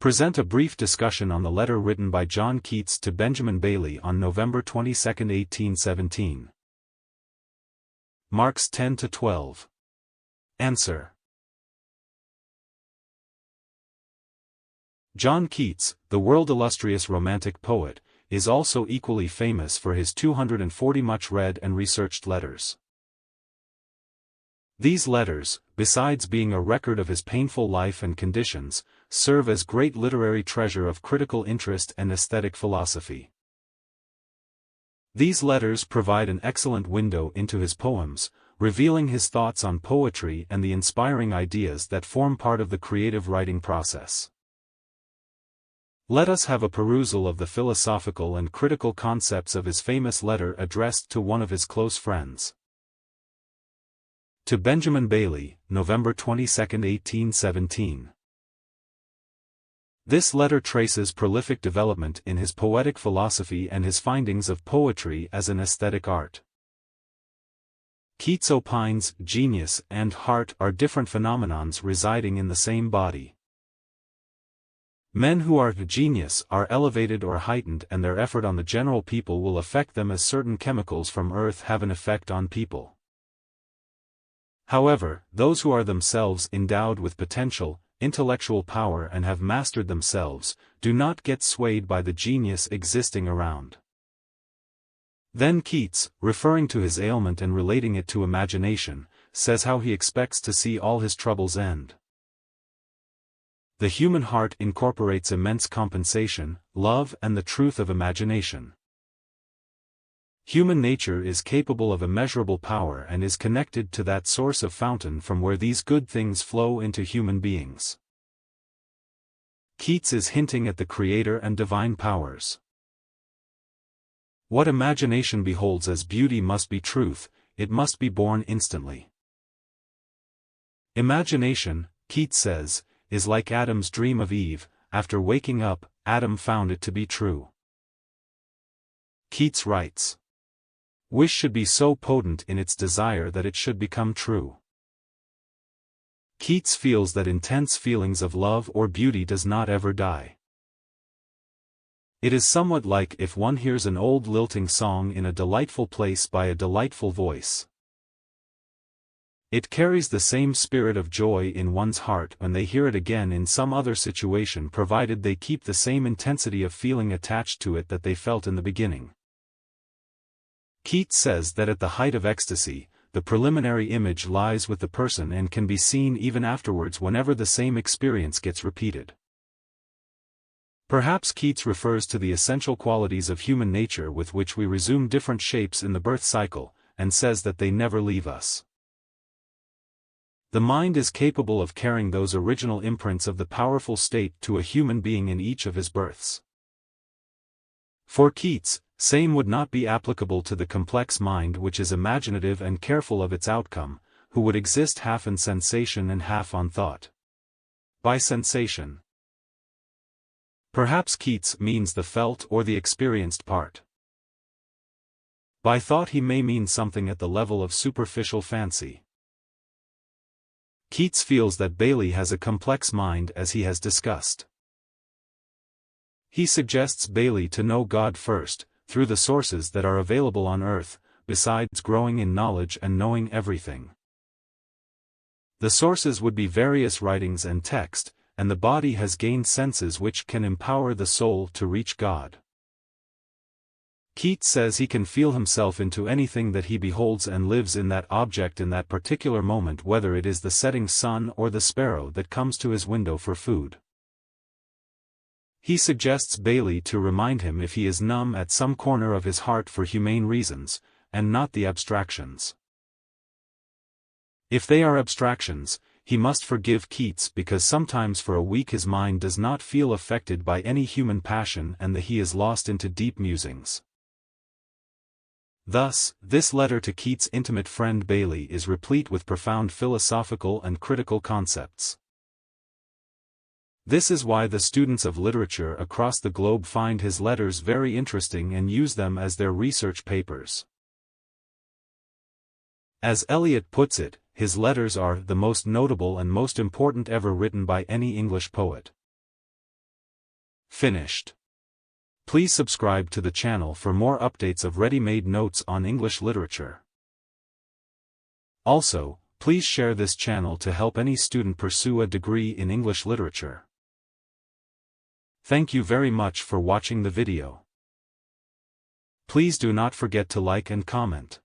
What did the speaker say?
Present a brief discussion on the letter written by John Keats to Benjamin Bailey on November 22, 1817. Marks 10-12. Answer. John Keats, the world-illustrious Romantic poet, is also equally famous for his 240 much-read and researched letters. These letters, besides being a record of his painful life and conditions, serve as great literary treasure of critical interest and aesthetic philosophy. These letters provide an excellent window into his poems, revealing his thoughts on poetry and the inspiring ideas that form part of the creative writing process. Let us have a perusal of the philosophical and critical concepts of his famous letter addressed to one of his close friends. To Benjamin Bailey, November 22, 1817. This letter traces prolific development in his poetic philosophy and his findings of poetry as an aesthetic art. Keats opines genius and heart are different phenomenons residing in the same body. Men who are genius are elevated or heightened, and their effort on the general people will affect them as certain chemicals from earth have an effect on people. However, those who are themselves endowed with potential, intellectual power and have mastered themselves, do not get swayed by the genius existing around. Then Keats, referring to his ailment and relating it to imagination, says how he expects to see all his troubles end. The human heart incorporates immense compensation, love and the truth of imagination. Human nature is capable of immeasurable power and is connected to that source of fountain from where these good things flow into human beings. Keats is hinting at the creator and divine powers. What imagination beholds as beauty must be truth, it must be born instantly. Imagination, Keats says, is like Adam's dream of Eve. After waking up, Adam found it to be true. Keats writes, "Wish should be so potent in its desire that it should become true." Keats feels that intense feelings of love or beauty does not ever die. It is somewhat like if one hears an old lilting song in a delightful place by a delightful voice. It carries the same spirit of joy in one's heart when they hear it again in some other situation, provided they keep the same intensity of feeling attached to it that they felt in the beginning. Keats says that at the height of ecstasy, the preliminary image lies with the person and can be seen even afterwards whenever the same experience gets repeated. Perhaps Keats refers to the essential qualities of human nature with which we resume different shapes in the birth cycle, and says that they never leave us. The mind is capable of carrying those original imprints of the powerful state to a human being in each of his births. For Keats, same would not be applicable to the complex mind which is imaginative and careful of its outcome, who would exist half in sensation and half on thought. By sensation, perhaps Keats means the felt or the experienced part. By thought he may mean something at the level of superficial fancy. Keats feels that Bailey has a complex mind, as he has discussed. He suggests Bailey to know God first, through the sources that are available on earth, besides growing in knowledge and knowing everything. The sources would be various writings and text, and the body has gained senses which can empower the soul to reach God. Keats says he can feel himself into anything that he beholds and lives in that object in that particular moment, whether it is the setting sun or the sparrow that comes to his window for food. He suggests Bailey to remind him if he is numb at some corner of his heart for humane reasons, and not the abstractions. If they are abstractions, he must forgive Keats, because sometimes for a week his mind does not feel affected by any human passion and that he is lost into deep musings. Thus, this letter to Keats' intimate friend Bailey is replete with profound philosophical and critical concepts. This is why the students of literature across the globe find his letters very interesting and use them as their research papers. As Eliot puts it, his letters are the most notable and most important ever written by any English poet. Finished. Please subscribe to the channel for more updates of ready-made notes on English literature. Also, please share this channel to help any student pursue a degree in English literature. Thank you very much for watching the video. Please do not forget to like and comment.